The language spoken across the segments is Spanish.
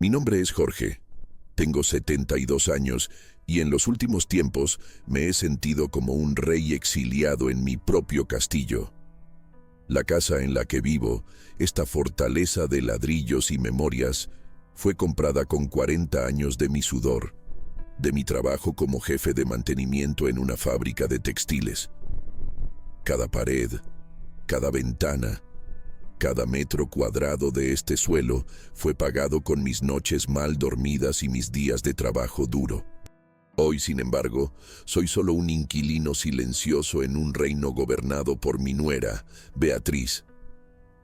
Mi nombre es Jorge. Tengo 72 años y en los últimos tiempos me he sentido como un rey exiliado en mi propio castillo. La casa en la que vivo, esta fortaleza de ladrillos y memorias, fue comprada con 40 años de mi sudor, de mi trabajo como jefe de mantenimiento en una fábrica de textiles. Cada pared, cada ventana, cada metro cuadrado de este suelo fue pagado con mis noches mal dormidas y mis días de trabajo duro. Hoy, sin embargo, soy solo un inquilino silencioso en un reino gobernado por mi nuera, Beatriz.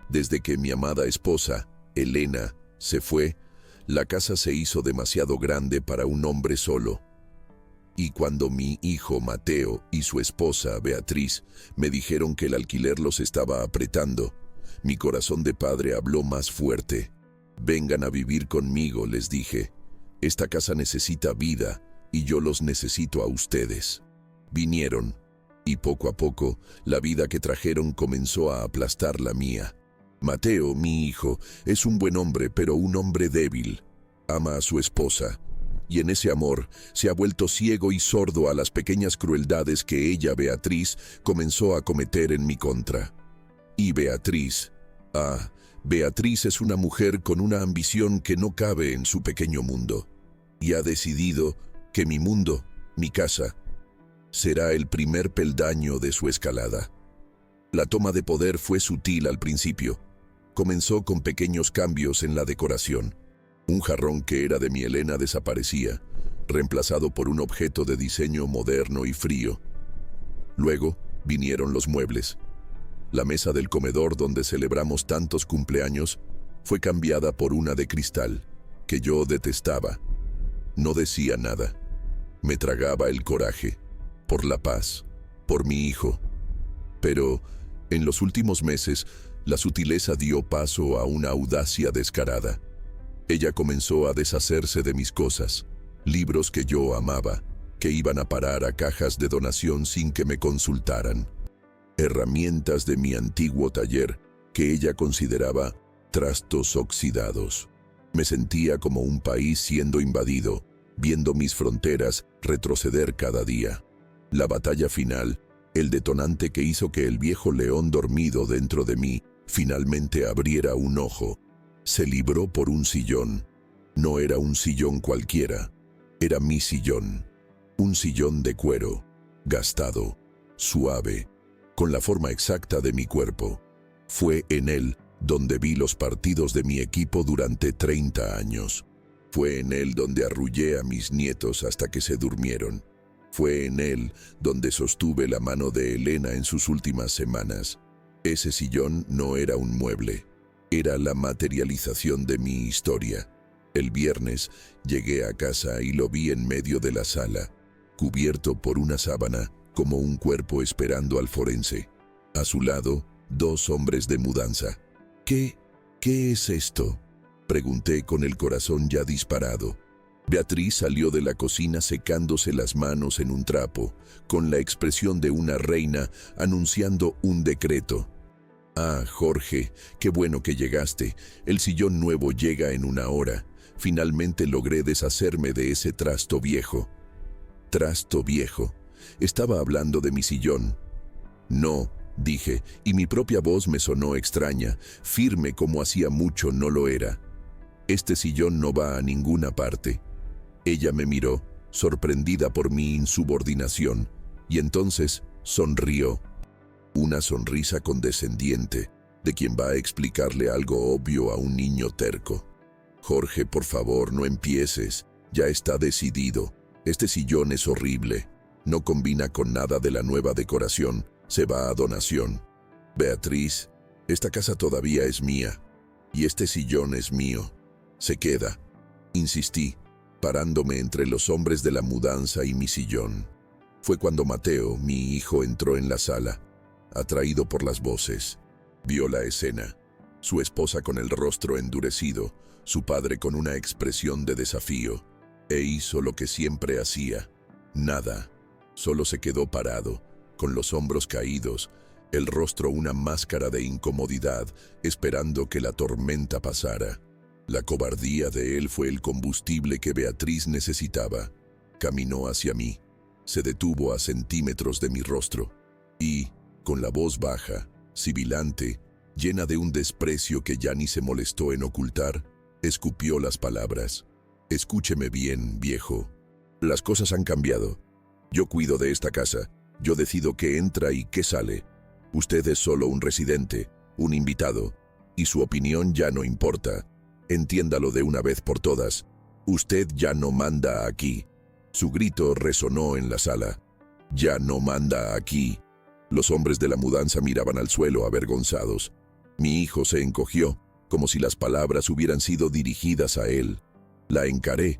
Desde que mi amada esposa, Elena, se fue, la casa se hizo demasiado grande para un hombre solo. Y cuando mi hijo Mateo y su esposa, Beatriz, me dijeron que el alquiler los estaba apretando, mi corazón de padre habló más fuerte. «Vengan a vivir conmigo», les dije. «Esta casa necesita vida y yo los necesito a ustedes». Vinieron, y poco a poco, la vida que trajeron comenzó a aplastar la mía. Mateo, mi hijo, es un buen hombre, pero un hombre débil. Ama a su esposa, y en ese amor se ha vuelto ciego y sordo a las pequeñas crueldades que ella, Beatriz, comenzó a cometer en mi contra. Y Beatriz, Beatriz es una mujer con una ambición que no cabe en su pequeño mundo, y ha decidido que mi mundo, mi casa, será el primer peldaño de su escalada. La toma de poder fue sutil al principio. Comenzó con pequeños cambios en la decoración. Un jarrón que era de mi Elena desaparecía, reemplazado por un objeto de diseño moderno y frío. Luego vinieron los muebles. La mesa del comedor donde celebramos tantos cumpleaños fue cambiada por una de cristal, que yo detestaba. No decía nada. Me tragaba el coraje, por la paz, por mi hijo. Pero, en los últimos meses, la sutileza dio paso a una audacia descarada. Ella comenzó a deshacerse de mis cosas, libros que yo amaba, que iban a parar a cajas de donación sin que me consultaran. Herramientas de mi antiguo taller que ella consideraba trastos oxidados. Me sentía como un país siendo invadido, viendo mis fronteras retroceder cada día. La batalla final, el detonante que hizo que el viejo león dormido dentro de mí finalmente abriera un ojo, se libró por un sillón. No era un sillón cualquiera, era mi sillón. Un sillón de cuero, gastado, suave, con la forma exacta de mi cuerpo. Fue en él donde vi los partidos de mi equipo durante 30 años. Fue en él donde arrullé a mis nietos hasta que se durmieron. Fue en él donde sostuve la mano de Elena en sus últimas semanas. Ese sillón no era un mueble, era la materialización de mi historia. El viernes llegué a casa y lo vi en medio de la sala, cubierto por una sábana, como un cuerpo esperando al forense. A su lado, 2 hombres de mudanza. ¿Qué es esto?», pregunté con el corazón ya disparado. Beatriz salió de la cocina secándose las manos en un trapo, con la expresión de una reina anunciando un decreto. «Ah, Jorge, qué bueno que llegaste. El sillón nuevo llega en 1 hora. Finalmente logré deshacerme de ese trasto viejo». «¿Trasto viejo? Estaba hablando de mi sillón». «No», dije, y mi propia voz me sonó extraña, firme como hacía mucho no lo era. «Este sillón no va a ninguna parte». Ella me miró, sorprendida por mi insubordinación, y entonces sonrió. Una sonrisa condescendiente, de quien va a explicarle algo obvio a un niño terco. «Jorge, por favor, no empieces. Ya está decidido. Este sillón es horrible. No combina con nada de la nueva decoración. Se va a donación. Beatriz, esta casa todavía es mía. Y este sillón es mío. Se queda», insistí, parándome entre los hombres de la mudanza y mi sillón. Fue cuando Mateo, mi hijo, entró en la sala, atraído por las voces. Vio la escena. Su esposa con el rostro endurecido, su padre con una expresión de desafío, e hizo lo que siempre hacía. Nada. Solo se quedó parado, con los hombros caídos, el rostro una máscara de incomodidad, esperando que la tormenta pasara. La cobardía de él fue el combustible que Beatriz necesitaba. Caminó hacia mí, se detuvo a centímetros de mi rostro y, con la voz baja, sibilante, llena de un desprecio que ya ni se molestó en ocultar, escupió las palabras. Escúcheme bien, viejo. Las cosas han cambiado. Yo cuido de esta casa. Yo decido qué entra y qué sale. Usted es solo un residente, un invitado, y su opinión ya no importa. Entiéndalo de una vez por todas. Usted ya no manda aquí. Su grito resonó en la sala. Ya no manda aquí. Los hombres de la mudanza miraban al suelo avergonzados. Mi hijo se encogió, como si las palabras hubieran sido dirigidas a él. La encaré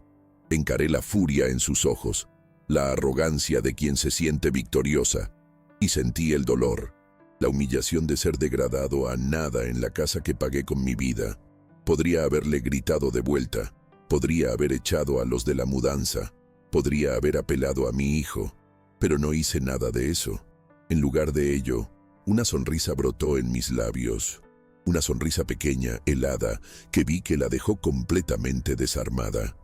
la furia en sus ojos, la arrogancia de quien se siente victoriosa, y sentí el dolor, la humillación de ser degradado a nada en la casa que pagué con mi vida. Podría haberle gritado de vuelta, podría haber echado a los de la mudanza, podría haber apelado a mi hijo, pero no hice nada de eso. En lugar de ello, una sonrisa brotó en mis labios, una sonrisa pequeña, helada, que vi que la dejó completamente desarmada.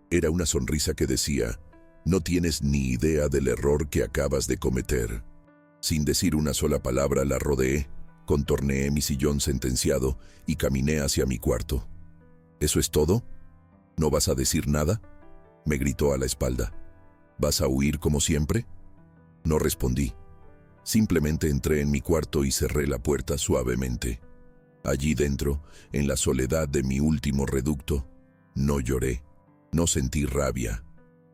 Era una sonrisa que decía: no tienes ni idea del error que acabas de cometer. Sin decir una sola palabra la rodeé, contorneé mi sillón sentenciado y caminé hacia mi cuarto. ¿Eso es todo? ¿No vas a decir nada?, me gritó a la espalda. ¿Vas a huir como siempre? No respondí. Simplemente entré en mi cuarto y cerré la puerta suavemente. Allí dentro, en la soledad de mi último reducto, no lloré, no sentí rabia.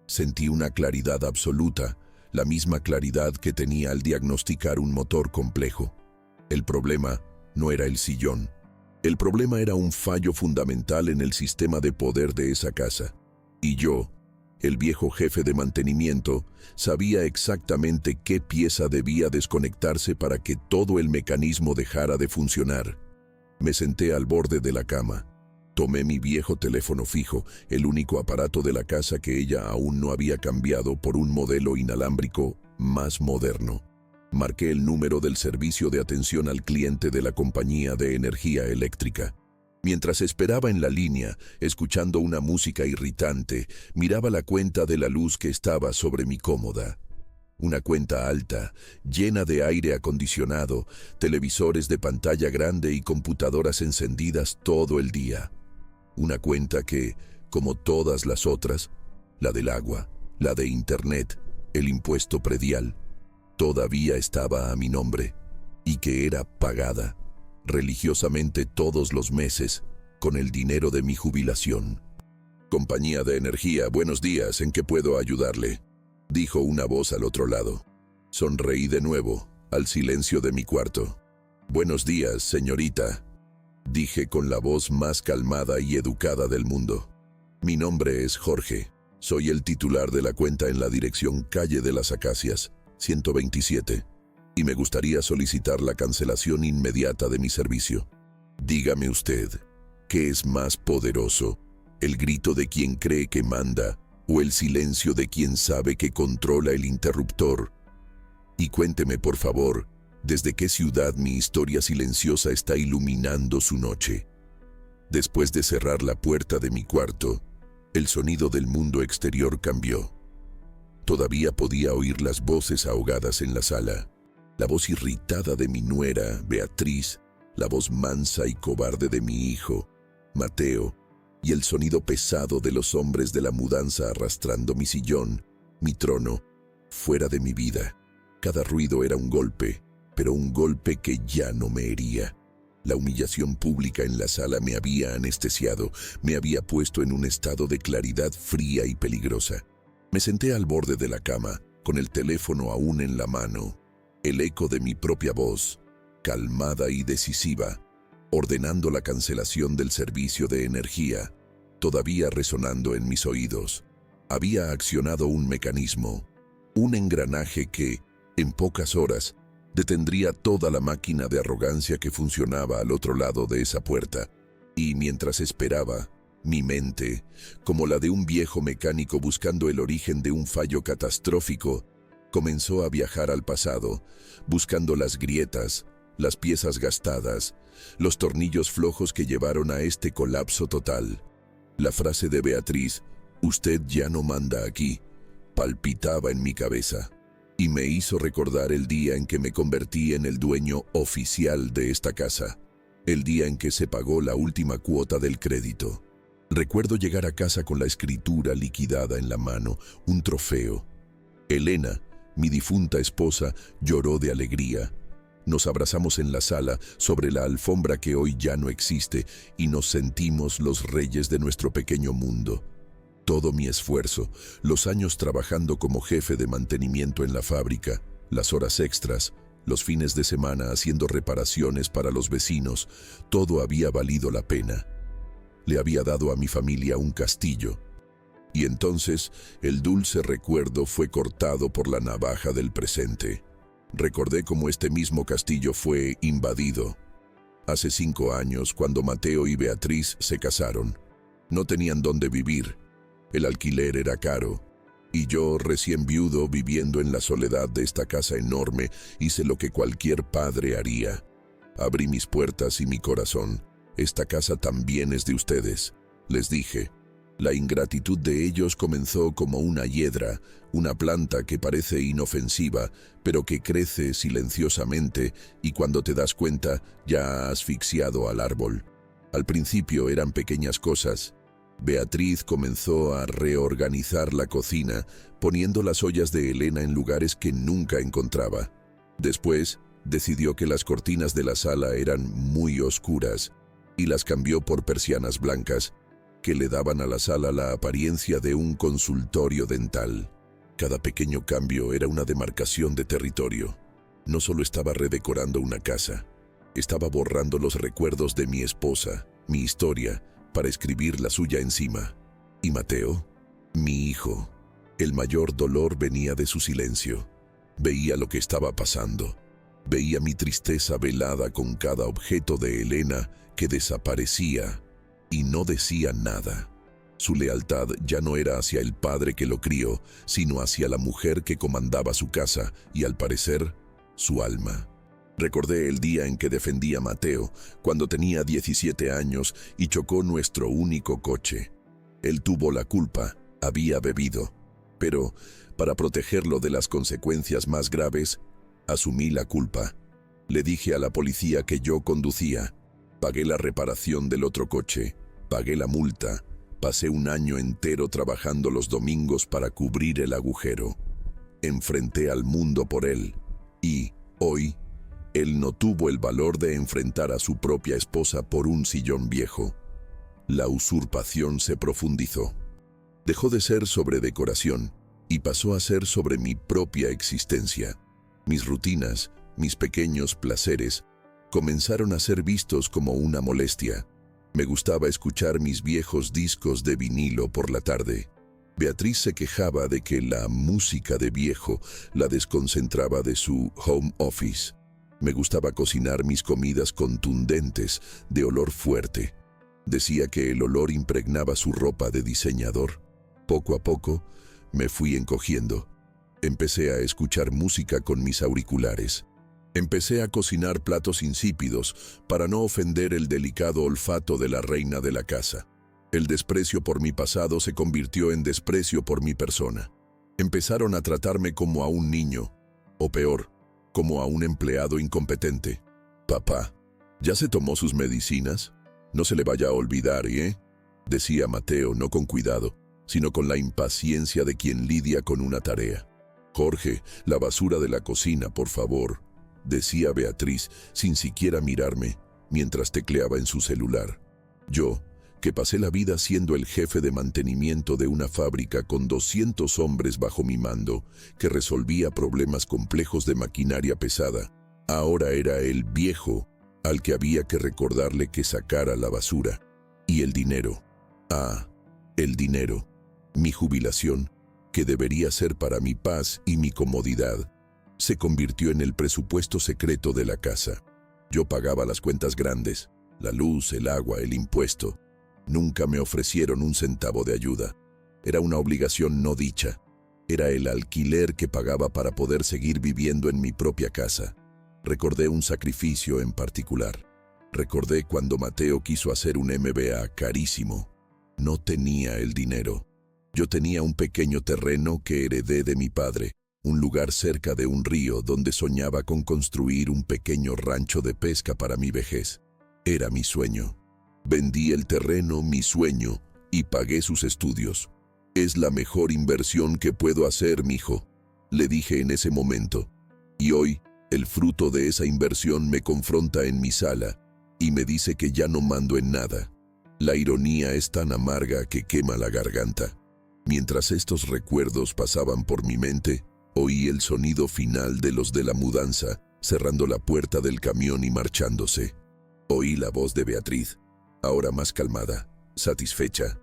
Sentí una claridad absoluta, la misma claridad que tenía al diagnosticar un motor complejo. El problema no era el sillón. El problema era un fallo fundamental en el sistema de poder de esa casa. Y yo, el viejo jefe de mantenimiento, sabía exactamente qué pieza debía desconectarse para que todo el mecanismo dejara de funcionar. Me senté al borde de la cama. Tomé mi viejo teléfono fijo, el único aparato de la casa que ella aún no había cambiado por un modelo inalámbrico más moderno. Marqué el número del servicio de atención al cliente de la compañía de energía eléctrica. Mientras esperaba en la línea, escuchando una música irritante, miraba la cuenta de la luz que estaba sobre mi cómoda. Una cuenta alta, llena de aire acondicionado, televisores de pantalla grande y computadoras encendidas todo el día. Una cuenta que, como todas las otras, la del agua, la de internet, el impuesto predial, todavía estaba a mi nombre, y que era pagada religiosamente todos los meses con el dinero de mi jubilación. Compañía de energía, buenos días, ¿en qué puedo ayudarle?, dijo una voz al otro lado. Sonreí de nuevo al silencio de mi cuarto. Buenos días, señorita, dije con la voz más calmada y educada del mundo. Mi nombre es Jorge. Soy el titular de la cuenta en la dirección Calle de las Acacias, 127, y me gustaría solicitar la cancelación inmediata de mi servicio. Dígame usted, ¿qué es más poderoso, el grito de quien cree que manda o el silencio de quien sabe que controla el interruptor? Y cuénteme, por favor, ¿desde qué ciudad mi historia silenciosa está iluminando su noche? Después de cerrar la puerta de mi cuarto, el sonido del mundo exterior cambió. Todavía podía oír las voces ahogadas en la sala, la voz irritada de mi nuera, Beatriz, la voz mansa y cobarde de mi hijo, Mateo, y el sonido pesado de los hombres de la mudanza arrastrando mi sillón, mi trono, fuera de mi vida. Cada ruido era un golpe, pero un golpe que ya no me hería. La humillación pública en la sala me había anestesiado, me había puesto en un estado de claridad fría y peligrosa. Me senté al borde de la cama, con el teléfono aún en la mano. El eco de mi propia voz, calmada y decisiva, ordenando la cancelación del servicio de energía, todavía resonando en mis oídos. Había accionado un mecanismo, un engranaje que, en pocas horas, detendría toda la máquina de arrogancia que funcionaba al otro lado de esa puerta. Y mientras esperaba, mi mente, como la de un viejo mecánico buscando el origen de un fallo catastrófico, comenzó a viajar al pasado, buscando las grietas, las piezas gastadas, los tornillos flojos que llevaron a este colapso total. La frase de Beatriz, «Usted ya no manda aquí», palpitaba en mi cabeza y me hizo recordar el día en que me convertí en el dueño oficial de esta casa, el día en que se pagó la última cuota del crédito. Recuerdo llegar a casa con la escritura liquidada en la mano, un trofeo. Elena, mi difunta esposa, lloró de alegría. Nos abrazamos en la sala, sobre la alfombra que hoy ya no existe, y nos sentimos los reyes de nuestro pequeño mundo. Todo mi esfuerzo, los años trabajando como jefe de mantenimiento en la fábrica, las horas extras, los fines de semana haciendo reparaciones para los vecinos, todo había valido la pena. Le había dado a mi familia un castillo. Y entonces el dulce recuerdo fue cortado por la navaja del presente. Recordé cómo este mismo castillo fue invadido. Hace 5 años, cuando Mateo y Beatriz se casaron. No tenían dónde vivir. El alquiler era caro. Y yo, recién viudo, viviendo en la soledad de esta casa enorme, hice lo que cualquier padre haría. Abrí mis puertas y mi corazón. Esta casa también es de ustedes, les dije. La ingratitud de ellos comenzó como una hiedra, una planta que parece inofensiva, pero que crece silenciosamente y cuando te das cuenta ya ha asfixiado al árbol. Al principio eran pequeñas cosas. Beatriz comenzó a reorganizar la cocina, poniendo las ollas de Elena en lugares que nunca encontraba. Después, decidió que las cortinas de la sala eran muy oscuras y las cambió por persianas blancas, que le daban a la sala la apariencia de un consultorio dental. Cada pequeño cambio era una demarcación de territorio. No solo estaba redecorando una casa, estaba borrando los recuerdos de mi esposa, mi historia, para escribir la suya encima. Y Mateo, mi hijo, el mayor dolor venía de su silencio. Veía lo que estaba pasando. Veía mi tristeza velada con cada objeto de Elena que desaparecía y no decía nada. Su lealtad ya no era hacia el padre que lo crió, sino hacia la mujer que comandaba su casa y, al parecer, su alma. Recordé el día en que defendí a Mateo, cuando tenía 17 años y chocó nuestro único coche. Él tuvo la culpa, había bebido, pero para protegerlo de las consecuencias más graves, asumí la culpa. Le dije a la policía que yo conducía, pagué la reparación del otro coche, pagué la multa, pasé un año entero trabajando los domingos para cubrir el agujero. Enfrenté al mundo por él y, hoy, él no tuvo el valor de enfrentar a su propia esposa por un sillón viejo. La usurpación se profundizó. Dejó de ser sobre decoración y pasó a ser sobre mi propia existencia. Mis rutinas, mis pequeños placeres, comenzaron a ser vistos como una molestia. Me gustaba escuchar mis viejos discos de vinilo por la tarde. Beatriz se quejaba de que la música de viejo la desconcentraba de su home office. Me gustaba cocinar mis comidas contundentes, de olor fuerte. Decía que el olor impregnaba su ropa de diseñador. Poco a poco, me fui encogiendo. Empecé a escuchar música con mis auriculares. Empecé a cocinar platos insípidos para no ofender el delicado olfato de la reina de la casa. El desprecio por mi pasado se convirtió en desprecio por mi persona. Empezaron a tratarme como a un niño, o peor, como a un empleado incompetente. «Papá, ¿ya se tomó sus medicinas? No se le vaya a olvidar, ¿eh?», decía Mateo, no con cuidado, sino con la impaciencia de quien lidia con una tarea. «Jorge, la basura de la cocina, por favor», decía Beatriz, sin siquiera mirarme, mientras tecleaba en su celular. Yo, que pasé la vida siendo el jefe de mantenimiento de una fábrica con 200 hombres bajo mi mando, que resolvía problemas complejos de maquinaria pesada, ahora era el viejo al que había que recordarle que sacara la basura. Y el dinero. Ah, el dinero. Mi jubilación, que debería ser para mi paz y mi comodidad, se convirtió en el presupuesto secreto de la casa. Yo pagaba las cuentas grandes, la luz, el agua, el impuesto. Nunca me ofrecieron un centavo de ayuda. Era una obligación no dicha. Era el alquiler que pagaba para poder seguir viviendo en mi propia casa. Recordé un sacrificio en particular. Recordé cuando Mateo quiso hacer un MBA carísimo. No tenía el dinero. Yo tenía un pequeño terreno que heredé de mi padre, un lugar cerca de un río donde soñaba con construir un pequeño rancho de pesca para mi vejez. Era mi sueño. Vendí el terreno, mi sueño, y pagué sus estudios. «Es la mejor inversión que puedo hacer, mijo», le dije en ese momento. Y hoy, el fruto de esa inversión me confronta en mi sala y me dice que ya no mando en nada. La ironía es tan amarga que quema la garganta. Mientras estos recuerdos pasaban por mi mente, oí el sonido final de los de la mudanza, cerrando la puerta del camión y marchándose. Oí la voz de Beatriz, ahora más calmada, satisfecha,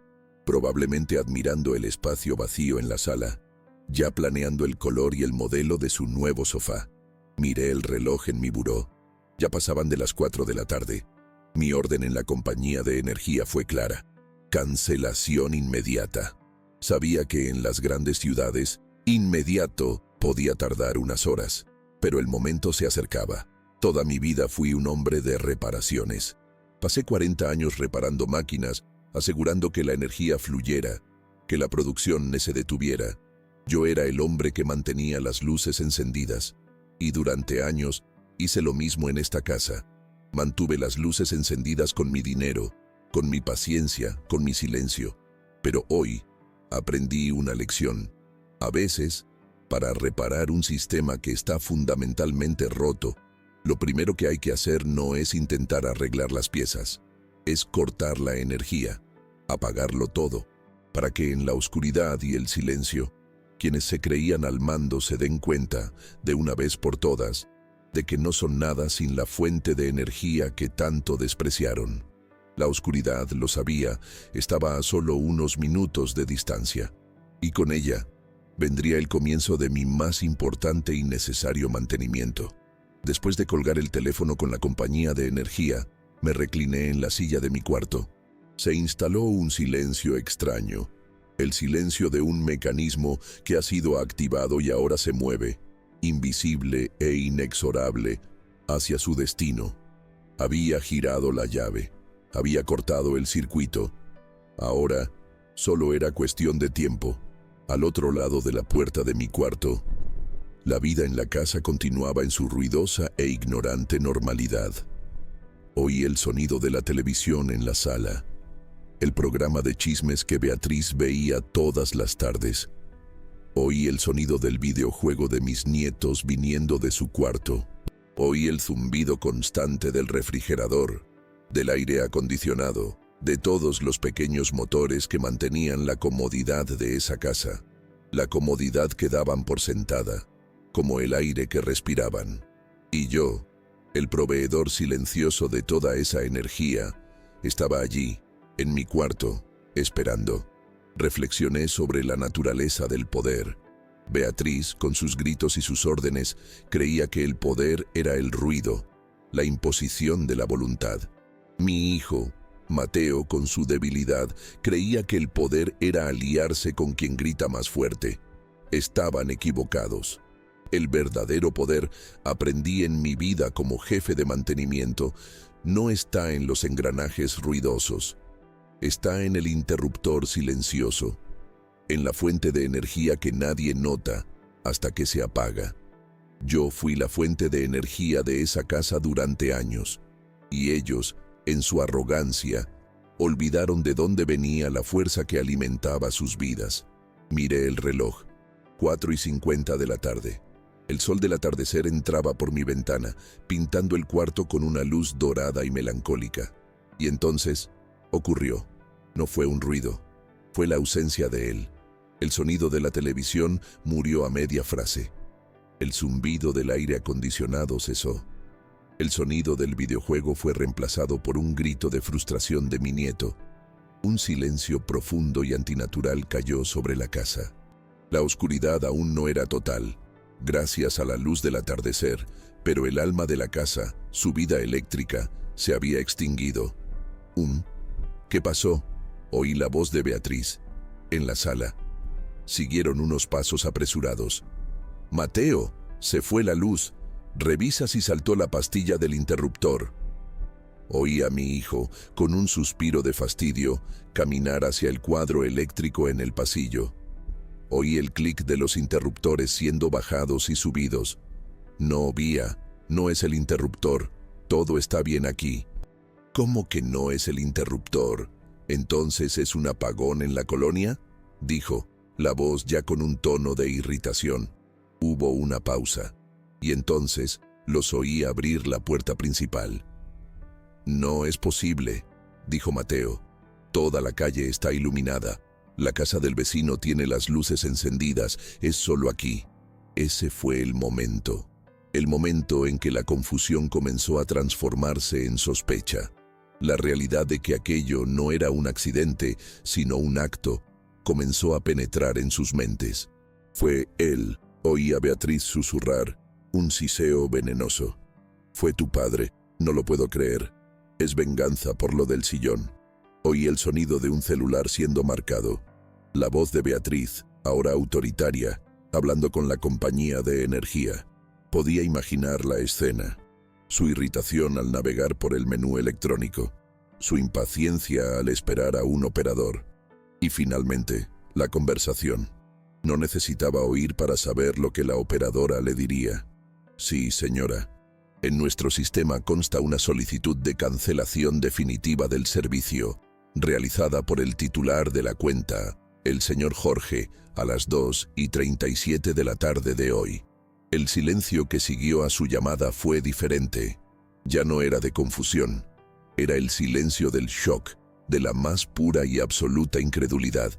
probablemente admirando el espacio vacío en la sala, ya planeando el color y el modelo de su nuevo sofá. Miré el reloj en mi buró. Ya pasaban de las 4 de la tarde. Mi orden en la compañía de energía fue clara: cancelación inmediata. Sabía que en las grandes ciudades, inmediato podía tardar unas horas, pero el momento se acercaba. Toda mi vida fui un hombre de reparaciones. Pasé 40 años reparando máquinas, asegurando que la energía fluyera, que la producción no se detuviera. Yo era el hombre que mantenía las luces encendidas, y durante años hice lo mismo en esta casa. Mantuve las luces encendidas con mi dinero, con mi paciencia, con mi silencio. Pero hoy aprendí una lección. A veces, para reparar un sistema que está fundamentalmente roto, lo primero que hay que hacer no es intentar arreglar las piezas, es cortar la energía, apagarlo todo, para que en la oscuridad y el silencio, quienes se creían al mando se den cuenta, de una vez por todas, de que no son nada sin la fuente de energía que tanto despreciaron. La oscuridad, lo sabía, estaba a solo unos minutos de distancia, y con ella vendría el comienzo de mi más importante y necesario mantenimiento. Después de colgar el teléfono con la compañía de energía, me recliné en la silla de mi cuarto. Se instaló un silencio extraño, el silencio de un mecanismo que ha sido activado y ahora se mueve, invisible e inexorable, hacia su destino. Había girado la llave, había cortado el circuito. Ahora solo era cuestión de tiempo. Al otro lado de la puerta de mi cuarto, la vida en la casa continuaba en su ruidosa e ignorante normalidad. Oí el sonido de la televisión en la sala, el programa de chismes que Beatriz veía todas las tardes. Oí el sonido del videojuego de mis nietos viniendo de su cuarto. Oí el zumbido constante del refrigerador, del aire acondicionado, de todos los pequeños motores que mantenían la comodidad de esa casa, la comodidad que daban por sentada, como el aire que respiraban. Y yo, el proveedor silencioso de toda esa energía, estaba allí, en mi cuarto, esperando. Reflexioné sobre la naturaleza del poder. Beatriz, con sus gritos y sus órdenes, creía que el poder era el ruido, la imposición de la voluntad. Mi hijo, Mateo, con su debilidad, creía que el poder era aliarse con quien grita más fuerte. Estaban equivocados. El verdadero poder, aprendí en mi vida como jefe de mantenimiento, no está en los engranajes ruidosos. Está en el interruptor silencioso, en la fuente de energía que nadie nota hasta que se apaga. Yo fui la fuente de energía de esa casa durante años, y ellos, en su arrogancia, olvidaron de dónde venía la fuerza que alimentaba sus vidas. Miré el reloj, 4:50 de la tarde. El sol del atardecer entraba por mi ventana, pintando el cuarto con una luz dorada y melancólica. Y entonces ocurrió. No fue un ruido, fue la ausencia de él. El sonido de la televisión murió a media frase. El zumbido del aire acondicionado cesó. El sonido del videojuego fue reemplazado por un grito de frustración de mi nieto. Un silencio profundo y antinatural cayó sobre la casa. La oscuridad aún no era total, gracias a la luz del atardecer, pero el alma de la casa, su vida eléctrica, se había extinguido. ¿Qué pasó? Oí la voz de Beatriz. En la sala. Siguieron unos pasos apresurados. «Mateo, se fue la luz», Revisa si saltó la pastilla del interruptor. Oí a mi hijo, con un suspiro de fastidio, caminar hacia el cuadro eléctrico en el pasillo. Oí el clic de los interruptores siendo bajados y subidos. No, Vía, no es el interruptor. Todo está bien aquí. ¿Cómo que no es el interruptor? ¿Entonces es un apagón en la colonia?, dijo, la voz ya con un tono de irritación. Hubo una pausa, y entonces los oí abrir la puerta principal. No es posible, dijo Mateo. Toda la calle está iluminada. La casa del vecino tiene las luces encendidas. Es solo aquí. Ese fue el momento en que la confusión comenzó a transformarse en sospecha. La realidad de que aquello no era un accidente, sino un acto, comenzó a penetrar en sus mentes. Fue él, oí a Beatriz susurrar, un siseo venenoso. Fue tu padre, no lo puedo creer. Es venganza por lo del sillón. Oí el sonido de un celular siendo marcado. La voz de Beatriz, ahora autoritaria, hablando con la compañía de energía. Podía imaginar la escena. Su irritación al navegar por el menú electrónico. Su impaciencia al esperar a un operador. Y finalmente, la conversación. No necesitaba oír para saber lo que la operadora le diría. Sí, señora. En nuestro sistema consta una solicitud de cancelación definitiva del servicio, realizada por el titular de la cuenta, el señor Jorge, a las 2:37 de la tarde de hoy. El silencio que siguió a su llamada fue diferente. Ya no era de confusión. Era el silencio del shock, de la más pura y absoluta incredulidad.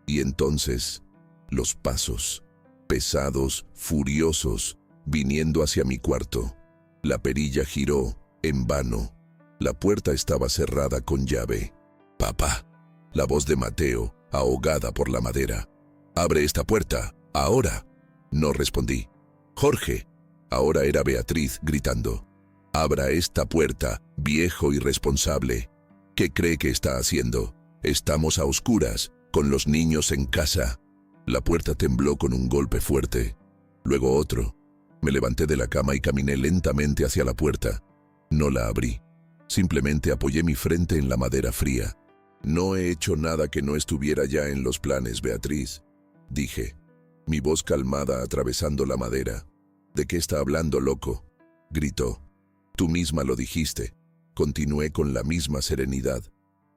Y entonces, los pasos, pesados, furiosos, viniendo hacia mi cuarto. La perilla giró, en vano. La puerta estaba cerrada con llave. «Papá», la voz de Mateo, ahogada por la madera. «Abre esta puerta, ahora». No respondí. «Jorge», ahora era Beatriz gritando. «Abra esta puerta, viejo irresponsable. ¿Qué cree que está haciendo? Estamos a oscuras, con los niños en casa». La puerta tembló con un golpe fuerte. Luego otro. Me levanté de la cama y caminé lentamente hacia la puerta. No la abrí. Simplemente apoyé mi frente en la madera fría. «No he hecho nada que no estuviera ya en los planes, Beatriz», dije, mi voz calmada atravesando la madera. «¿De qué está hablando, loco?», gritó. «Tú misma lo dijiste». Continué con la misma serenidad.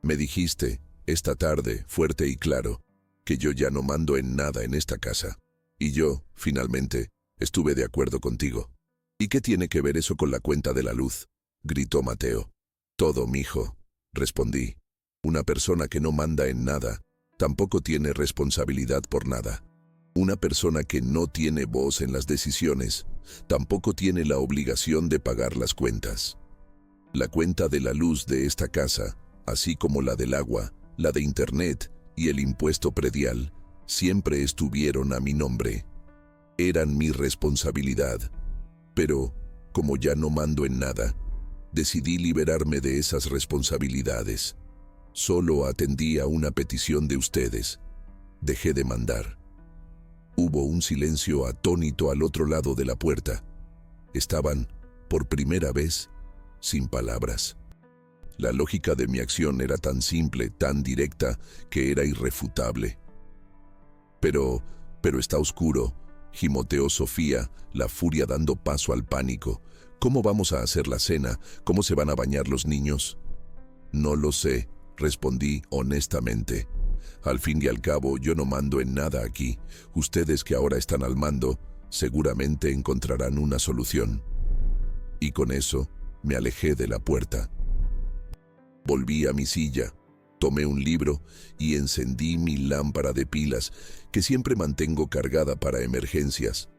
«Me dijiste, esta tarde, fuerte y claro, que yo ya no mando en nada en esta casa. Y yo, finalmente, estuve de acuerdo contigo». «¿Y qué tiene que ver eso con la cuenta de la luz?», gritó Mateo. «Todo, mijo», respondí. «Una persona que no manda en nada, tampoco tiene responsabilidad por nada. Una persona que no tiene voz en las decisiones, tampoco tiene la obligación de pagar las cuentas. La cuenta de la luz de esta casa, así como la del agua, la de internet y el impuesto predial, siempre estuvieron a mi nombre. Eran mi responsabilidad. Pero, como ya no mando en nada, decidí liberarme de esas responsabilidades. Solo atendí a una petición de ustedes. Dejé de mandar». Hubo un silencio atónito al otro lado de la puerta. Estaban, por primera vez, sin palabras. La lógica de mi acción era tan simple, tan directa, que era irrefutable. Pero está oscuro», gimoteó Sofía, la furia dando paso al pánico. «¿Cómo vamos a hacer la cena? ¿Cómo se van a bañar los niños?». «No lo sé», respondí honestamente. «Al fin y al cabo, yo no mando en nada aquí. Ustedes que ahora están al mando, seguramente encontrarán una solución». Y con eso, me alejé de la puerta. Volví a mi silla, tomé un libro y encendí mi lámpara de pilas, que siempre mantengo cargada para emergencias.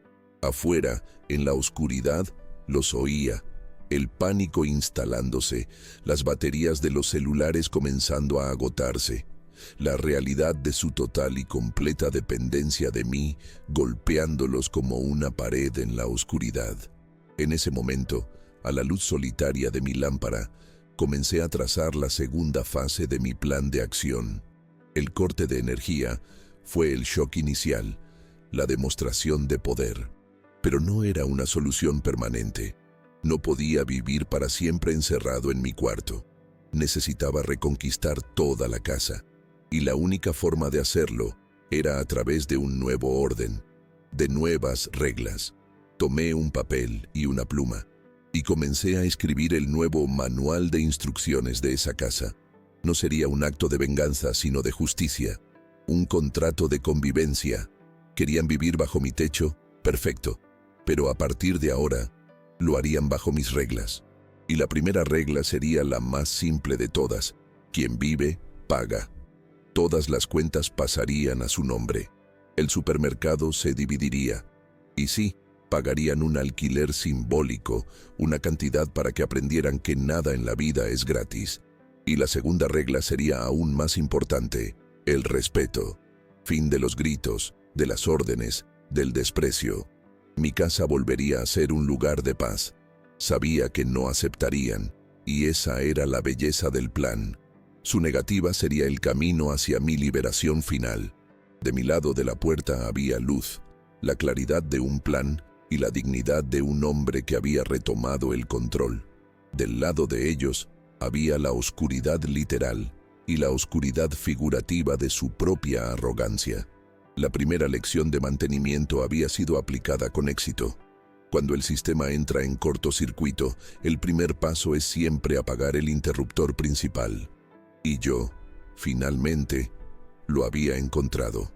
Afuera, en la oscuridad, los oía, el pánico instalándose, las baterías de los celulares comenzando a agotarse, la realidad de su total y completa dependencia de mí, golpeándolos como una pared en la oscuridad. En ese momento, a la luz solitaria de mi lámpara, comencé a trazar la segunda fase de mi plan de acción. El corte de energía fue el shock inicial, la demostración de poder. Pero no era una solución permanente. No podía vivir para siempre encerrado en mi cuarto. Necesitaba reconquistar toda la casa. Y la única forma de hacerlo era a través de un nuevo orden, de nuevas reglas. Tomé un papel y una pluma y comencé a escribir el nuevo manual de instrucciones de esa casa. No sería un acto de venganza, sino de justicia. Un contrato de convivencia. ¿Querían vivir bajo mi techo? Perfecto. Pero a partir de ahora, lo harían bajo mis reglas. Y la primera regla sería la más simple de todas. Quien vive, paga. Todas las cuentas pasarían a su nombre. El supermercado se dividiría. Y sí, pagarían un alquiler simbólico, una cantidad para que aprendieran que nada en la vida es gratis. Y la segunda regla sería aún más importante, el respeto. Fin de los gritos, de las órdenes, del desprecio. Mi casa volvería a ser un lugar de paz. Sabía que no aceptarían, y esa era la belleza del plan. Su negativa sería el camino hacia mi liberación final. De mi lado de la puerta había luz, la claridad de un plan y la dignidad de un hombre que había retomado el control. Del lado de ellos había la oscuridad literal y la oscuridad figurativa de su propia arrogancia. La primera lección de mantenimiento había sido aplicada con éxito. Cuando el sistema entra en cortocircuito, el primer paso es siempre apagar el interruptor principal. Y yo, finalmente, lo había encontrado.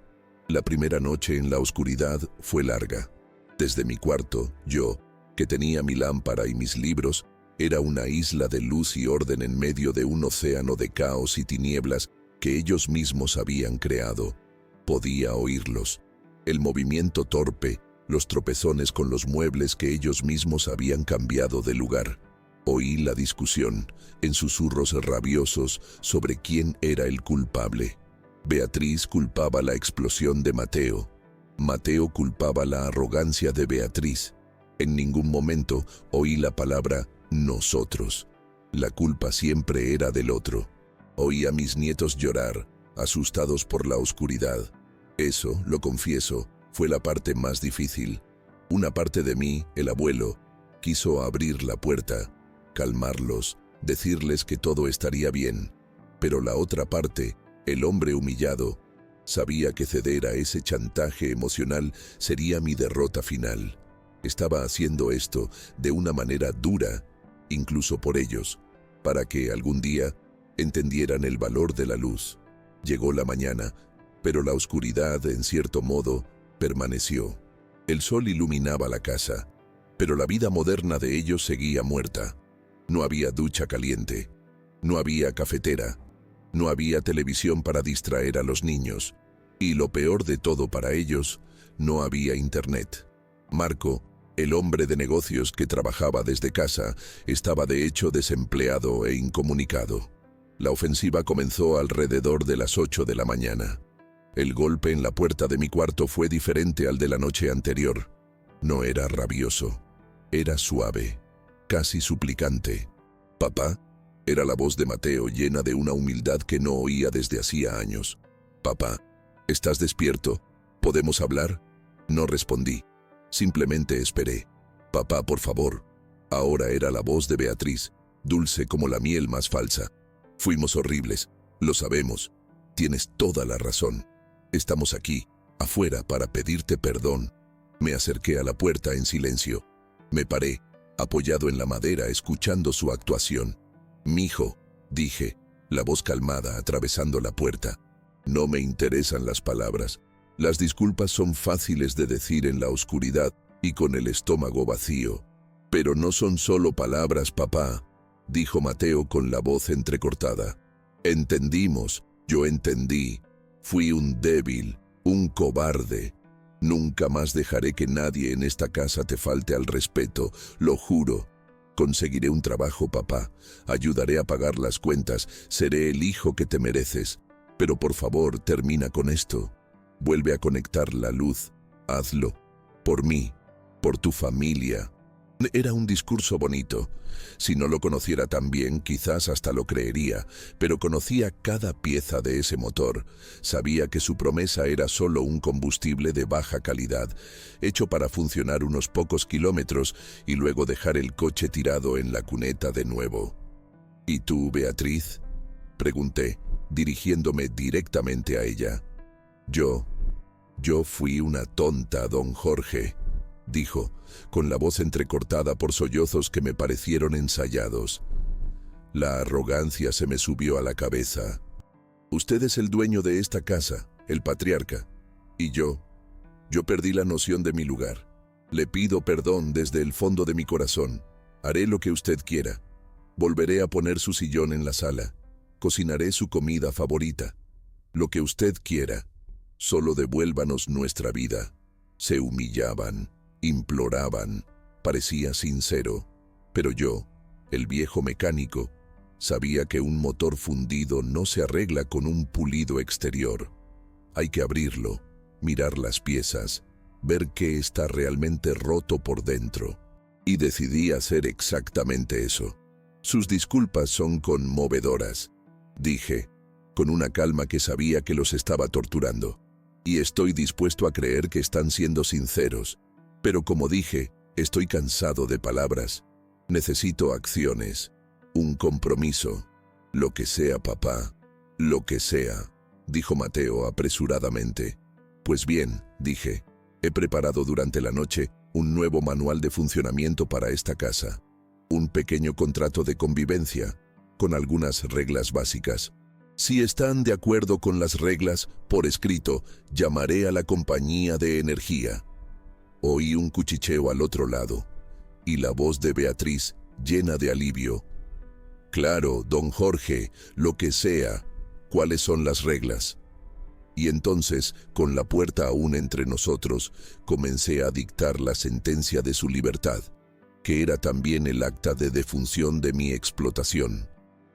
La primera noche en la oscuridad fue larga. Desde mi cuarto, yo, que tenía mi lámpara y mis libros, era una isla de luz y orden en medio de un océano de caos y tinieblas que ellos mismos habían creado. Podía oírlos. El movimiento torpe, los tropezones con los muebles que ellos mismos habían cambiado de lugar. Oí la discusión, en susurros rabiosos, sobre quién era el culpable. Beatriz culpaba la explosión de Mateo. Mateo culpaba la arrogancia de Beatriz. En ningún momento oí la palabra nosotros. La culpa siempre era del otro. Oí a mis nietos llorar, asustados por la oscuridad. Eso, lo confieso, fue la parte más difícil. Una parte de mí, el abuelo, quiso abrir la puerta, calmarlos, decirles que todo estaría bien. Pero la otra parte, el hombre humillado, sabía que ceder a ese chantaje emocional sería mi derrota final. Estaba haciendo esto de una manera dura, incluso por ellos, para que algún día entendieran el valor de la luz. Llegó la mañana, pero la oscuridad, en cierto modo, permaneció. El sol iluminaba la casa, pero la vida moderna de ellos seguía muerta. No había ducha caliente, no había cafetera, no había televisión para distraer a los niños, y lo peor de todo para ellos, no había internet. Marco, el hombre de negocios que trabajaba desde casa, estaba de hecho desempleado e incomunicado. La ofensiva comenzó alrededor de las 8 de la mañana. El golpe en la puerta de mi cuarto fue diferente al de la noche anterior. No era rabioso, era suave, casi suplicante. «Papá», era la voz de Mateo llena de una humildad que no oía desde hacía años. «Papá, ¿estás despierto? ¿Podemos hablar?» No respondí, simplemente esperé. «Papá, por favor». Ahora era la voz de Beatriz, dulce como la miel más falsa. «Fuimos horribles, lo sabemos. Tienes toda la razón. Estamos aquí, afuera, para pedirte perdón». Me acerqué a la puerta en silencio. Me paré, apoyado en la madera, escuchando su actuación. «Mijo», dije, la voz calmada atravesando la puerta. «No me interesan las palabras. Las disculpas son fáciles de decir en la oscuridad y con el estómago vacío. Pero no son solo palabras, papá», dijo Mateo con la voz entrecortada. «Entendimos, yo entendí. Fui un débil, un cobarde. Nunca más dejaré que nadie en esta casa te falte al respeto, lo juro. Conseguiré un trabajo, papá. Ayudaré a pagar las cuentas. Seré el hijo que te mereces. Pero por favor, termina con esto. Vuelve a conectar la luz. Hazlo. Por mí. Por tu familia». Era un discurso bonito. Si no lo conociera tan bien, quizás hasta lo creería, pero conocía cada pieza de ese motor. Sabía que su promesa era solo un combustible de baja calidad, hecho para funcionar unos pocos kilómetros y luego dejar el coche tirado en la cuneta de nuevo. ¿Y tú, Beatriz?, pregunté, dirigiéndome directamente a ella. Yo fui una tonta, don Jorge, dijo, con la voz entrecortada por sollozos que me parecieron ensayados. La arrogancia se me subió a la cabeza. Usted es el dueño de esta casa, el patriarca, y yo perdí la noción de mi lugar. Le pido perdón desde el fondo de mi corazón. Haré lo que usted quiera. Volveré a poner su sillón en la sala. Cocinaré su comida favorita. Lo que usted quiera. Solo devuélvanos nuestra vida. Se humillaban, imploraban, parecía sincero. Pero yo, el viejo mecánico, sabía que un motor fundido no se arregla con un pulido exterior. Hay que abrirlo, mirar las piezas, ver qué está realmente roto por dentro. Y decidí hacer exactamente eso. Sus disculpas son conmovedoras, dije, con una calma que sabía que los estaba torturando. Y estoy dispuesto a creer que están siendo sinceros. Pero como dije, estoy cansado de palabras. Necesito acciones, un compromiso. Lo que sea, papá, lo que sea, dijo Mateo apresuradamente. Pues bien, dije, he preparado durante la noche un nuevo manual de funcionamiento para esta casa. Un pequeño contrato de convivencia, con algunas reglas básicas. Si están de acuerdo con las reglas, por escrito, llamaré a la compañía de energía. Oí un cuchicheo al otro lado, y la voz de Beatriz, llena de alivio. Claro, don Jorge, lo que sea. ¿Cuáles son las reglas? Y entonces, con la puerta aún entre nosotros, comencé a dictar la sentencia de su libertad, que era también el acta de defunción de mi explotación.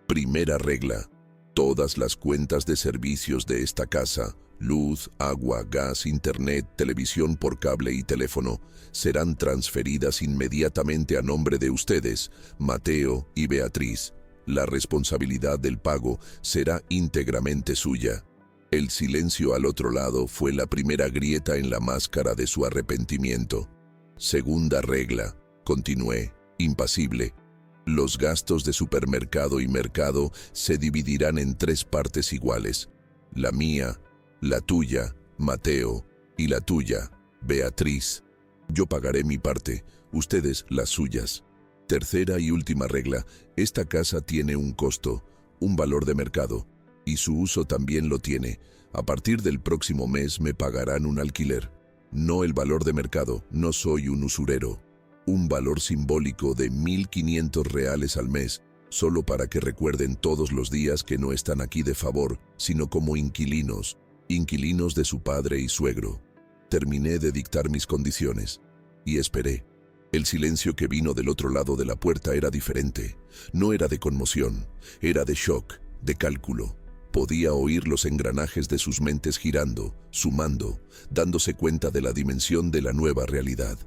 Primera regla. Todas las cuentas de servicios de esta casa, luz, agua, gas, internet, televisión por cable y teléfono, serán transferidas inmediatamente a nombre de ustedes, Mateo y Beatriz. La responsabilidad del pago será íntegramente suya. El silencio al otro lado fue la primera grieta en la máscara de su arrepentimiento. Segunda regla, continué, impasible. Los gastos de supermercado y mercado se dividirán en 3 partes iguales. La mía, la tuya, Mateo, y la tuya, Beatriz. Yo pagaré mi parte, ustedes las suyas. Tercera y última regla, esta casa tiene un costo, un valor de mercado, y su uso también lo tiene. A partir del próximo mes me pagarán un alquiler. No el valor de mercado, no soy un usurero. Un valor simbólico de 1.500 reales al mes, solo para que recuerden todos los días que no están aquí de favor, sino como inquilinos de su padre y suegro. Terminé de dictar mis condiciones, y esperé. El silencio que vino del otro lado de la puerta era diferente. No era de conmoción, era de shock, de cálculo. Podía oír los engranajes de sus mentes girando, sumando, dándose cuenta de la dimensión de la nueva realidad.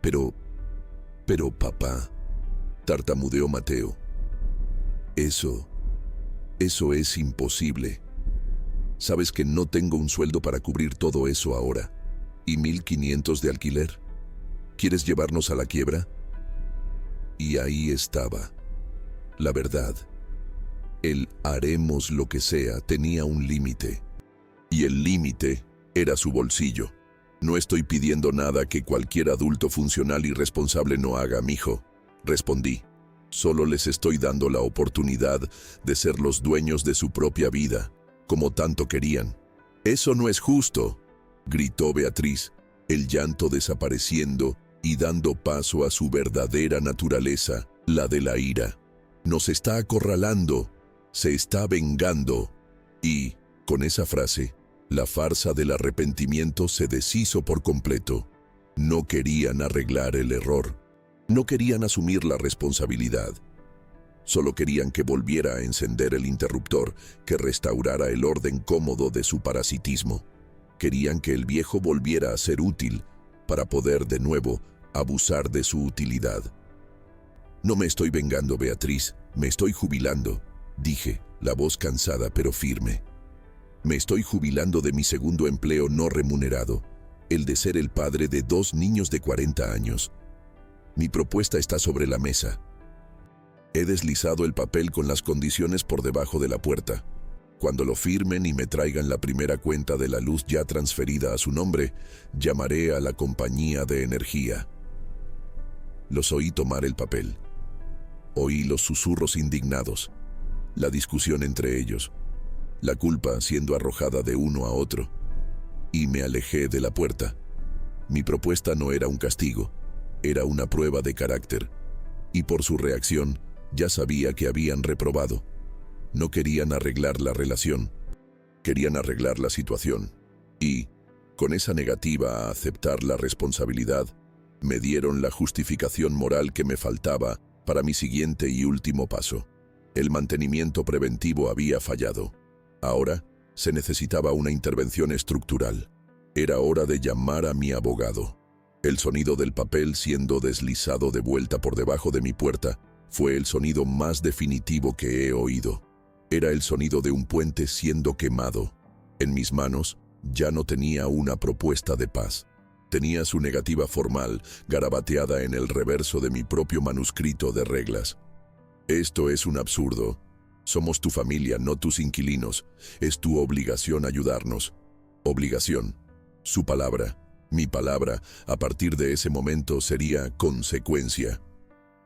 Pero papá, tartamudeó Mateo. Eso es imposible. Sabes que no tengo un sueldo para cubrir todo eso ahora. ¿Y 1.500 de alquiler? ¿Quieres llevarnos a la quiebra? Y ahí estaba. La verdad. El haremos lo que sea tenía un límite. Y el límite era su bolsillo. No estoy pidiendo nada que cualquier adulto funcional y responsable no haga, mijo, respondí. Solo les estoy dando la oportunidad de ser los dueños de su propia vida, como tanto querían. Eso no es justo, gritó Beatriz, el llanto desapareciendo y dando paso a su verdadera naturaleza, la de la ira. Nos está acorralando, se está vengando. Y, con esa frase, la farsa del arrepentimiento se deshizo por completo. No querían arreglar el error. No querían asumir la responsabilidad. Solo querían que volviera a encender el interruptor, que restaurara el orden cómodo de su parasitismo. Querían que el viejo volviera a ser útil para poder de nuevo abusar de su utilidad. No me estoy vengando, Beatriz, me estoy jubilando, dije, la voz cansada pero firme. Me estoy jubilando de mi segundo empleo no remunerado, el de ser el padre de 2 niños de 40 años. Mi propuesta está sobre la mesa. He deslizado el papel con las condiciones por debajo de la puerta. Cuando lo firmen y me traigan la primera cuenta de la luz ya transferida a su nombre, llamaré a la compañía de energía. Los oí tomar el papel. Oí los susurros indignados, la discusión entre ellos, la culpa siendo arrojada de uno a otro, y me alejé de la puerta. Mi propuesta no era un castigo, era una prueba de carácter, y por su reacción ya sabía que habían reprobado. No querían arreglar la relación, querían arreglar la situación, y, con esa negativa a aceptar la responsabilidad, me dieron la justificación moral que me faltaba para mi siguiente y último paso. El mantenimiento preventivo había fallado. Ahora se necesitaba una intervención estructural. Era hora de llamar a mi abogado. El sonido del papel siendo deslizado de vuelta por debajo de mi puerta fue el sonido más definitivo que he oído. Era el sonido de un puente siendo quemado. En mis manos ya no tenía una propuesta de paz. Tenía su negativa formal garabateada en el reverso de mi propio manuscrito de reglas. Esto es un absurdo. Somos tu familia, no tus inquilinos. Es tu obligación ayudarnos. Obligación. Su palabra, mi palabra, a partir de ese momento sería consecuencia.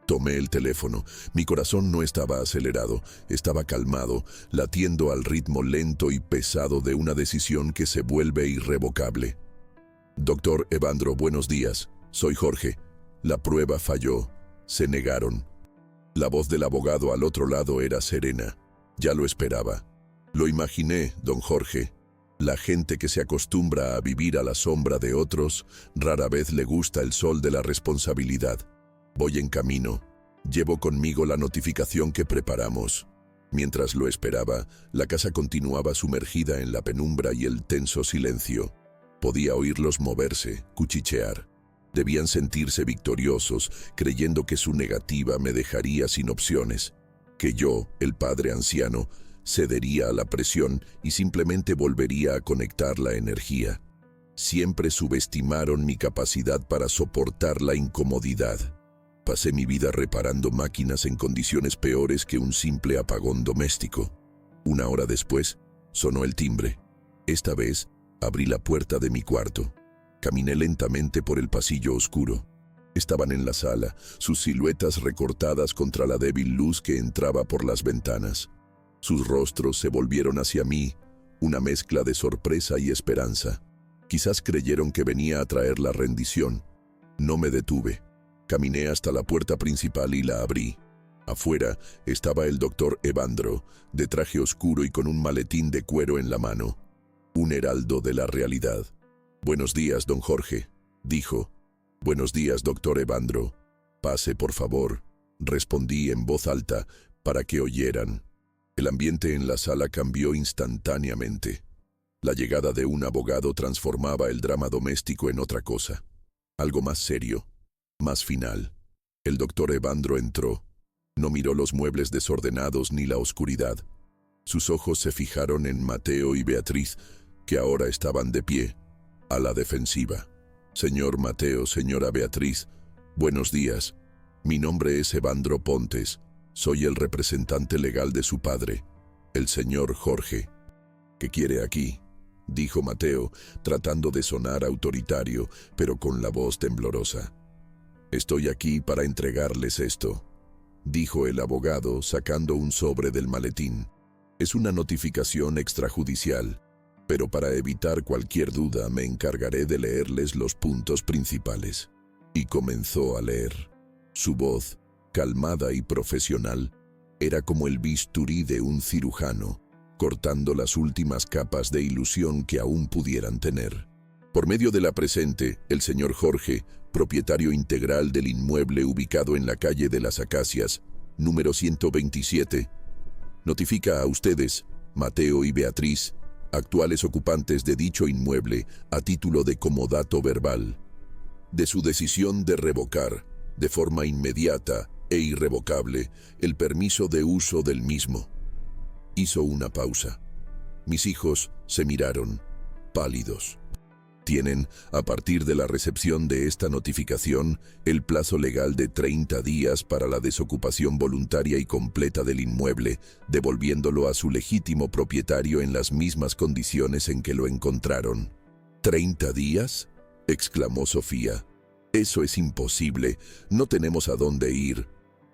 Tomé el teléfono. Mi corazón no estaba acelerado, estaba calmado, latiendo al ritmo lento y pesado de una decisión que se vuelve irrevocable. Doctor Evandro, buenos días. Soy Jorge. La prueba falló. Se negaron. La voz del abogado al otro lado era serena. Ya lo esperaba. Lo imaginé, don Jorge. La gente que se acostumbra a vivir a la sombra de otros, rara vez le gusta el sol de la responsabilidad. Voy en camino. Llevo conmigo la notificación que preparamos. Mientras lo esperaba, la casa continuaba sumergida en la penumbra y el tenso silencio. Podía oírlos moverse, cuchichear. Debían sentirse victoriosos, creyendo que su negativa me dejaría sin opciones, que yo, el padre anciano, cedería a la presión y simplemente volvería a conectar la energía. Siempre subestimaron mi capacidad para soportar la incomodidad. Pasé mi vida reparando máquinas en condiciones peores que un simple apagón doméstico. 1 hora después, sonó el timbre. Esta vez, abrí la puerta de mi cuarto. Caminé lentamente por el pasillo oscuro. Estaban en la sala, sus siluetas recortadas contra la débil luz que entraba por las ventanas. Sus rostros se volvieron hacia mí, una mezcla de sorpresa y esperanza. Quizás creyeron que venía a traer la rendición. No me detuve. Caminé hasta la puerta principal y la abrí. Afuera estaba el doctor Evandro, de traje oscuro y con un maletín de cuero en la mano. Un heraldo de la realidad. «Buenos días, don Jorge», dijo. «Buenos días, doctor Evandro». «Pase, por favor», respondí en voz alta para que oyeran. El ambiente en la sala cambió instantáneamente. La llegada de un abogado transformaba el drama doméstico en otra cosa. Algo más serio, más final. El doctor Evandro entró. No miró los muebles desordenados ni la oscuridad. Sus ojos se fijaron en Mateo y Beatriz, que ahora estaban de pie, a la defensiva. «Señor Mateo, señora Beatriz, buenos días. Mi nombre es Evandro Pontes. Soy el representante legal de su padre, el señor Jorge». «¿Qué quiere aquí?», dijo Mateo, tratando de sonar autoritario, pero con la voz temblorosa. «Estoy aquí para entregarles esto», dijo el abogado, sacando un sobre del maletín. «Es una notificación extrajudicial, pero para evitar cualquier duda me encargaré de leerles los puntos principales». Y comenzó a leer. Su voz, calmada y profesional, era como el bisturí de un cirujano, cortando las últimas capas de ilusión que aún pudieran tener. Por medio de la presente, el señor Jorge, propietario integral del inmueble ubicado en la calle de las Acacias, número 127, notifica a ustedes, Mateo y Beatriz, actuales ocupantes de dicho inmueble, a título de comodato verbal, de su decisión de revocar, de forma inmediata e irrevocable, el permiso de uso del mismo. Hizo una pausa. Mis hijos se miraron, pálidos. Tienen, a partir de la recepción de esta notificación, el plazo legal de 30 días para la desocupación voluntaria y completa del inmueble, devolviéndolo a su legítimo propietario en las mismas condiciones en que lo encontraron. ¿30 días? Exclamó Sofía. Eso es imposible, no tenemos a dónde ir.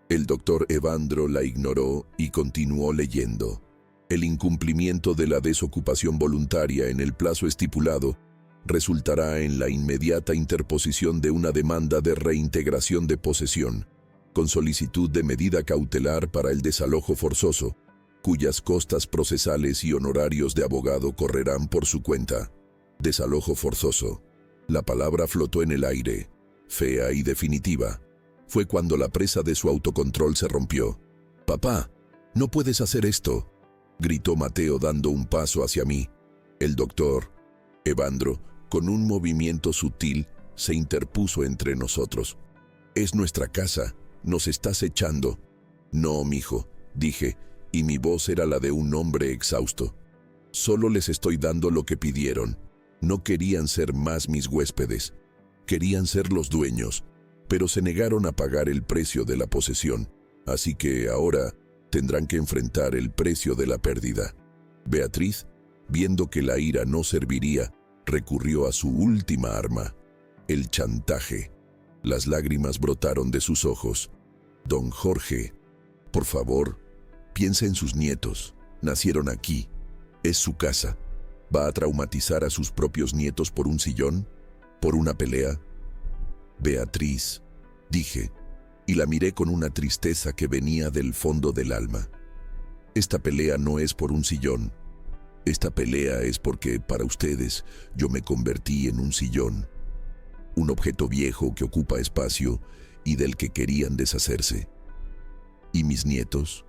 El doctor Evandro la ignoró y continuó leyendo. El incumplimiento de la desocupación voluntaria en el plazo estipulado resultará en la inmediata interposición de una demanda de reintegración de posesión, con solicitud de medida cautelar para el desalojo forzoso, cuyas costas procesales y honorarios de abogado correrán por su cuenta. Desalojo forzoso. La palabra flotó en el aire, fea y definitiva. Fue cuando la presa de su autocontrol se rompió. «Papá, no puedes hacer esto», gritó Mateo dando un paso hacia mí. El doctor Evandro, con un movimiento sutil, se interpuso entre nosotros. «Es nuestra casa, nos estás echando». «No, mijo», dije, y mi voz era la de un hombre exhausto. «Solo les estoy dando lo que pidieron. No querían ser más mis huéspedes. Querían ser los dueños, pero se negaron a pagar el precio de la posesión. Así que ahora tendrán que enfrentar el precio de la pérdida». Beatriz, viendo que la ira no serviría, recurrió a su última arma, el chantaje. Las lágrimas brotaron de sus ojos. «Don Jorge, por favor, piense en sus nietos. Nacieron aquí. Es su casa. ¿Va a traumatizar a sus propios nietos por un sillón? ¿Por una pelea?» «Beatriz», dije, y la miré con una tristeza que venía del fondo del alma. «Esta pelea no es por un sillón. Esta pelea es porque, para ustedes, yo me convertí en un sillón. Un objeto viejo que ocupa espacio y del que querían deshacerse. ¿Y mis nietos?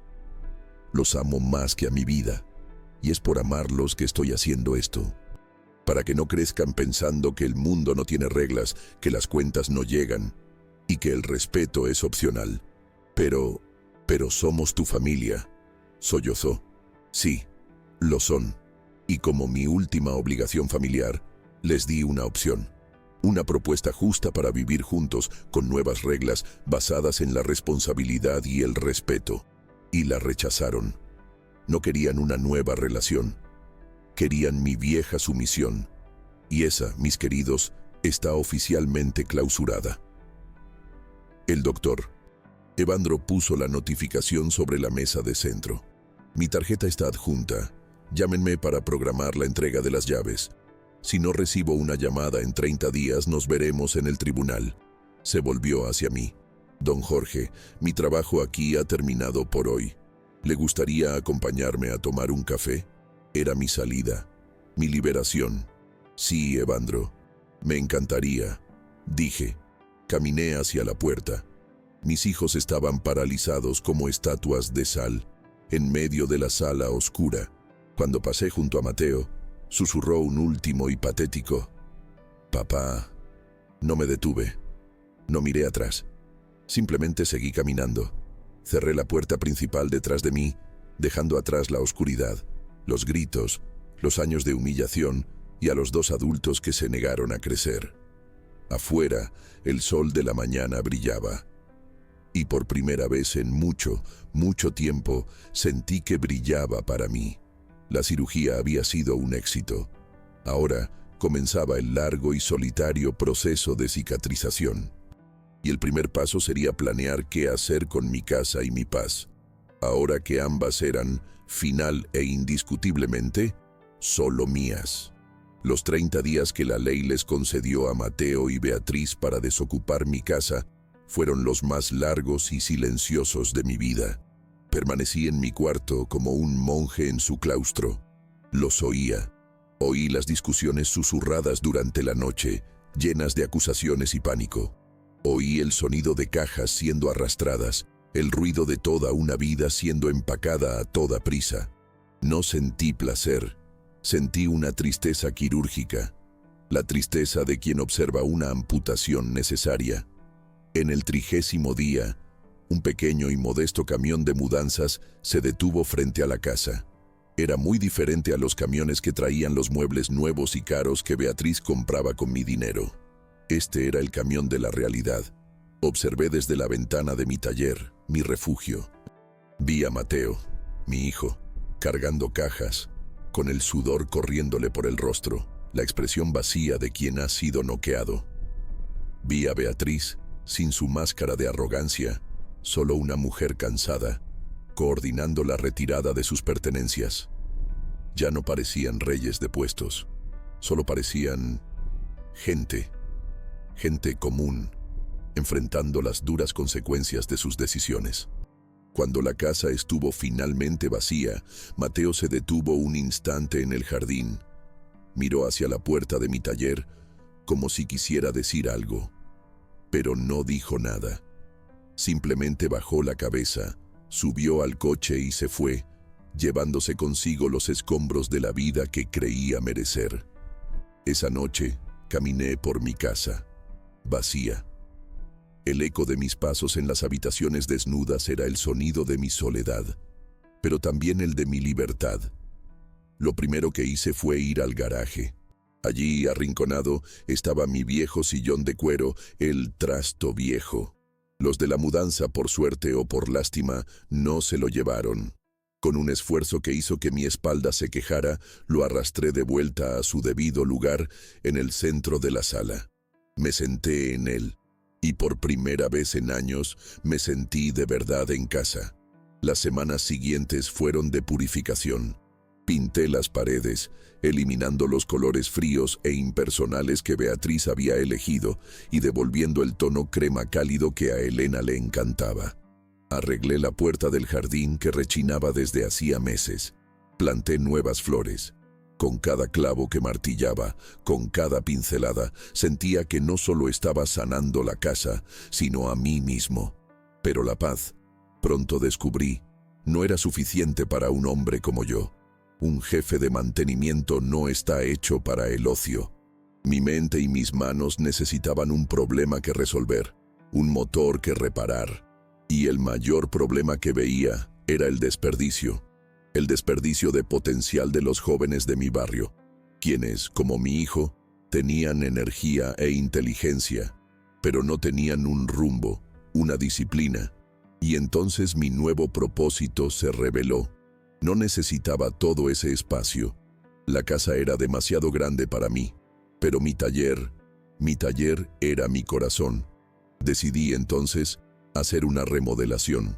Los amo más que a mi vida, y es por amarlos que estoy haciendo esto. Para que no crezcan pensando que el mundo no tiene reglas, que las cuentas no llegan, y que el respeto es opcional. Pero somos tu familia», sollozó. «Sí, lo son. Y como mi última obligación familiar, les di una opción. Una propuesta justa para vivir juntos con nuevas reglas basadas en la responsabilidad y el respeto. Y la rechazaron. No querían una nueva relación. Querían mi vieja sumisión. Y esa, mis queridos, está oficialmente clausurada». El doctor Evandro puso la notificación sobre la mesa de centro. «Mi tarjeta está adjunta. Llámenme para programar la entrega de las llaves. Si no recibo una llamada en 30 días, nos veremos en el tribunal». Se volvió hacia mí. «Don Jorge, mi trabajo aquí ha terminado por hoy. ¿Le gustaría acompañarme a tomar un café?» Era mi salida, mi liberación. «Sí, Evandro, me encantaría», dije. Caminé hacia la puerta. Mis hijos estaban paralizados como estatuas de sal, en medio de la sala oscura. Cuando pasé junto a Mateo, susurró un último y patético «Papá». No me detuve, no miré atrás. Simplemente seguí caminando. Cerré la puerta principal detrás de mí, dejando atrás la oscuridad, los gritos, los años de humillación y a los 2 adultos que se negaron a crecer. Afuera, el sol de la mañana brillaba. Y por primera vez en mucho, mucho tiempo, sentí que brillaba para mí. La cirugía había sido un éxito. Ahora comenzaba el largo y solitario proceso de cicatrización. Y el primer paso sería planear qué hacer con mi casa y mi paz. Ahora que ambas eran, final e indiscutiblemente, solo mías. Los 30 días que la ley les concedió a Mateo y Beatriz para desocupar mi casa fueron los más largos y silenciosos de mi vida. Permanecí en mi cuarto como un monje en su claustro. Los oía. Oí las discusiones susurradas durante la noche, llenas de acusaciones y pánico. Oí el sonido de cajas siendo arrastradas, el ruido de toda una vida siendo empacada a toda prisa. No sentí placer, sentí una tristeza quirúrgica. la tristeza de quien observa una amputación necesaria. En el 30º día, un pequeño y modesto camión de mudanzas se detuvo frente a la casa. Era muy diferente a los camiones que traían los muebles nuevos y caros que Beatriz compraba con mi dinero. Este era el camión de la realidad. Observé desde la ventana de mi taller, mi refugio. Vi a Mateo, mi hijo, cargando cajas, con el sudor corriéndole por el rostro, la expresión vacía de quien ha sido noqueado. Vi a Beatriz, sin su máscara de arrogancia, solo una mujer cansada, coordinando la retirada de sus pertenencias. Ya no parecían reyes de puestos, solo parecían gente común, enfrentando las duras consecuencias de sus decisiones. Cuando la casa estuvo finalmente vacía, Mateo se detuvo un instante en el jardín. Miró hacia la puerta de mi taller, como si quisiera decir algo, pero no dijo nada. Simplemente bajó la cabeza, subió al coche y se fue, llevándose consigo los escombros de la vida que creía merecer. Esa noche, caminé por mi casa, vacía. El eco de mis pasos en las habitaciones desnudas era el sonido de mi soledad, pero también el de mi libertad. Lo primero que hice fue ir al garaje. Allí, arrinconado, estaba mi viejo sillón de cuero, el trasto viejo. Los de la mudanza, por suerte o por lástima, no se lo llevaron. Con un esfuerzo que hizo que mi espalda se quejara, lo arrastré de vuelta a su debido lugar en el centro de la sala. Me senté en él. Y por primera vez en años me sentí de verdad en casa. Las semanas siguientes fueron de purificación. Pinté las paredes, eliminando los colores fríos e impersonales que Beatriz había elegido y devolviendo el tono crema cálido que a Elena le encantaba. Arreglé la puerta del jardín que rechinaba desde hacía meses. Planté nuevas flores. Con cada clavo que martillaba, con cada pincelada, sentía que no solo estaba sanando la casa, sino a mí mismo. Pero la paz, pronto descubrí, no era suficiente para un hombre como yo. Un jefe de mantenimiento no está hecho para el ocio. Mi mente y mis manos necesitaban un problema que resolver, un motor que reparar. Y el mayor problema que veía era el desperdicio de potencial de los jóvenes de mi barrio, quienes, como mi hijo, tenían energía e inteligencia, pero no tenían un rumbo, una disciplina. Y entonces mi nuevo propósito se reveló. No necesitaba todo ese espacio. La casa era demasiado grande para mí, pero mi taller era mi corazón. Decidí entonces hacer una remodelación,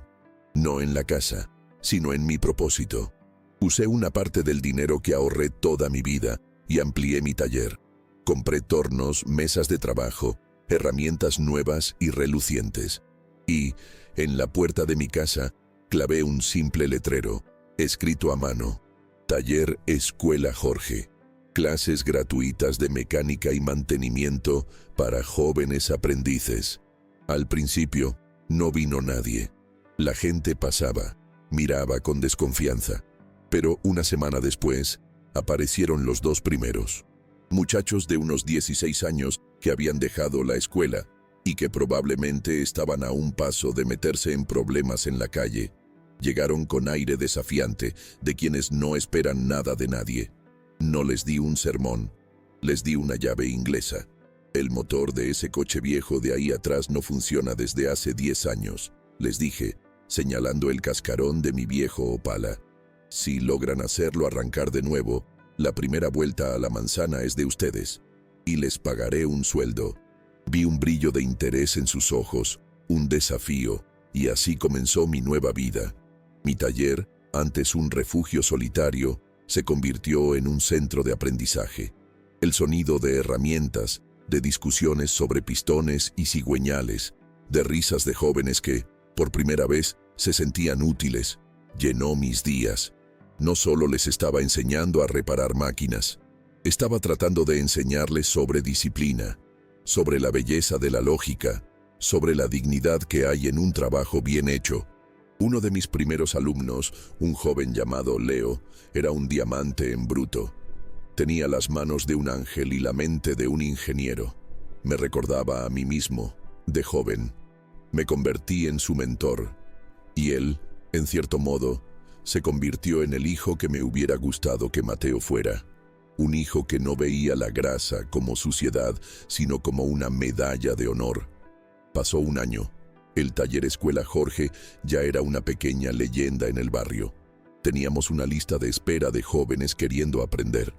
no en la casa, sino en mi propósito. Usé una parte del dinero que ahorré toda mi vida y amplié mi taller. Compré tornos, mesas de trabajo, herramientas nuevas y relucientes. Y, en la puerta de mi casa, clavé un simple letrero, escrito a mano: Taller Escuela Jorge. Clases gratuitas de mecánica y mantenimiento para jóvenes aprendices. Al principio, no vino nadie. La gente pasaba, miraba con desconfianza. Pero una semana después, aparecieron los dos primeros. Muchachos de unos 16 años que habían dejado la escuela y que probablemente estaban a un paso de meterse en problemas en la calle. Llegaron con aire desafiante de quienes no esperan nada de nadie. No les di un sermón, les di una llave inglesa. El motor de ese coche viejo de ahí atrás no funciona desde hace 10 años, les dije, señalando el cascarón de mi viejo Opala. Si logran hacerlo arrancar de nuevo, la primera vuelta a la manzana es de ustedes, y les pagaré un sueldo. Vi un brillo de interés en sus ojos, un desafío, y así comenzó mi nueva vida. Mi taller, antes un refugio solitario, se convirtió en un centro de aprendizaje. El sonido de herramientas, de discusiones sobre pistones y cigüeñales, de risas de jóvenes que, por primera vez, se sentían útiles, llenó mis días. No solo les estaba enseñando a reparar máquinas, estaba tratando de enseñarles sobre disciplina, sobre la belleza de la lógica, sobre la dignidad que hay en un trabajo bien hecho. Uno de mis primeros alumnos, un joven llamado Leo, era un diamante en bruto. Tenía las manos de un ángel y la mente de un ingeniero. Me recordaba a mí mismo, de joven. Me convertí en su mentor, y él, en cierto modo, se convirtió en el hijo que me hubiera gustado que Mateo fuera. Un hijo que no veía la grasa como suciedad, sino como una medalla de honor. Pasó un año. El taller Escuela Jorge ya era una pequeña leyenda en el barrio. Teníamos una lista de espera de jóvenes queriendo aprender,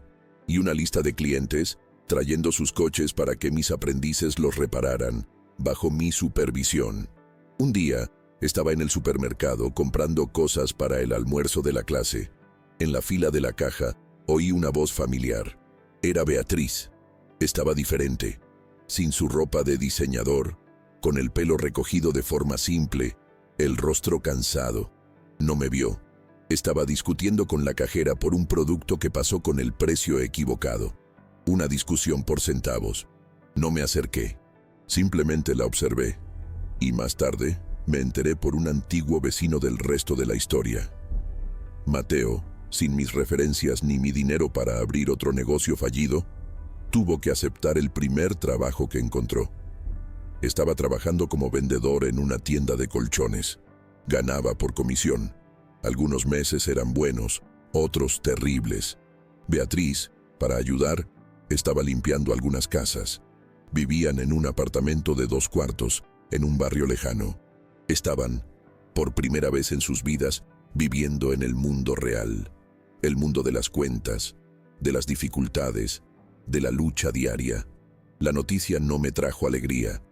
y una lista de clientes trayendo sus coches para que mis aprendices los repararan, bajo mi supervisión. Un día, estaba en el supermercado comprando cosas para el almuerzo de la clase. En la fila de la caja, oí una voz familiar. Era Beatriz. Estaba diferente, sin su ropa de diseñador, con el pelo recogido de forma simple, el rostro cansado. No me vio. Estaba discutiendo con la cajera por un producto que pasó con el precio equivocado. Una discusión por centavos. No me acerqué. Simplemente la observé. Y más tarde, me enteré por un antiguo vecino del resto de la historia. Mateo, sin mis referencias ni mi dinero para abrir otro negocio fallido, tuvo que aceptar el primer trabajo que encontró. Estaba trabajando como vendedor en una tienda de colchones. Ganaba por comisión. Algunos meses eran buenos, otros terribles. Beatriz, para ayudar, estaba limpiando algunas casas. Vivían en un apartamento de 2 cuartos, en un barrio lejano. Estaban, por primera vez en sus vidas, viviendo en el mundo real. El mundo de las cuentas, de las dificultades, de la lucha diaria. La noticia no me trajo alegría,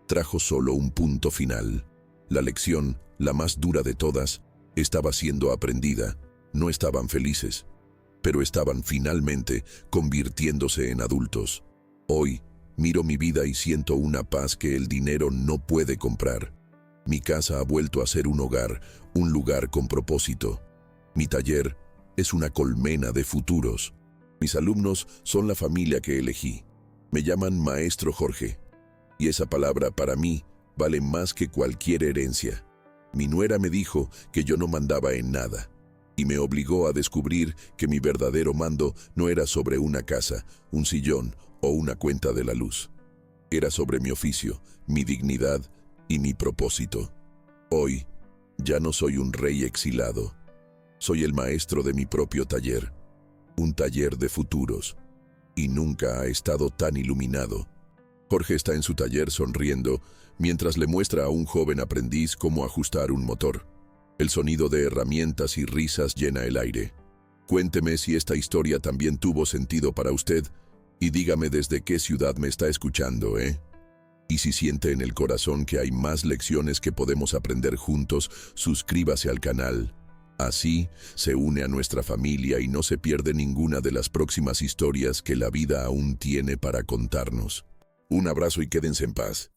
trajo solo un punto final. La lección, la más dura de todas, estaba siendo aprendida. No estaban felices, pero estaban finalmente convirtiéndose en adultos. Hoy, miro mi vida y siento una paz que el dinero no puede comprar. Mi casa ha vuelto a ser un hogar, un lugar con propósito. Mi taller es una colmena de futuros. Mis alumnos son la familia que elegí. Me llaman Maestro Jorge, y esa palabra para mí vale más que cualquier herencia. Mi nuera me dijo que yo no mandaba en nada, y me obligó a descubrir que mi verdadero mando no era sobre una casa, un sillón o una cuenta de la luz. Era sobre mi oficio, mi dignidad y mi propósito. Hoy, ya no soy un rey exilado. Soy el maestro de mi propio taller, un taller de futuros, y nunca ha estado tan iluminado. Jorge está en su taller sonriendo mientras le muestra a un joven aprendiz cómo ajustar un motor. El sonido de herramientas y risas llena el aire. Cuénteme si esta historia también tuvo sentido para usted y dígame desde qué ciudad me está escuchando, ¿eh? Y si siente en el corazón que hay más lecciones que podemos aprender juntos, suscríbase al canal. Así se une a nuestra familia y no se pierde ninguna de las próximas historias que la vida aún tiene para contarnos. Un abrazo y quédense en paz.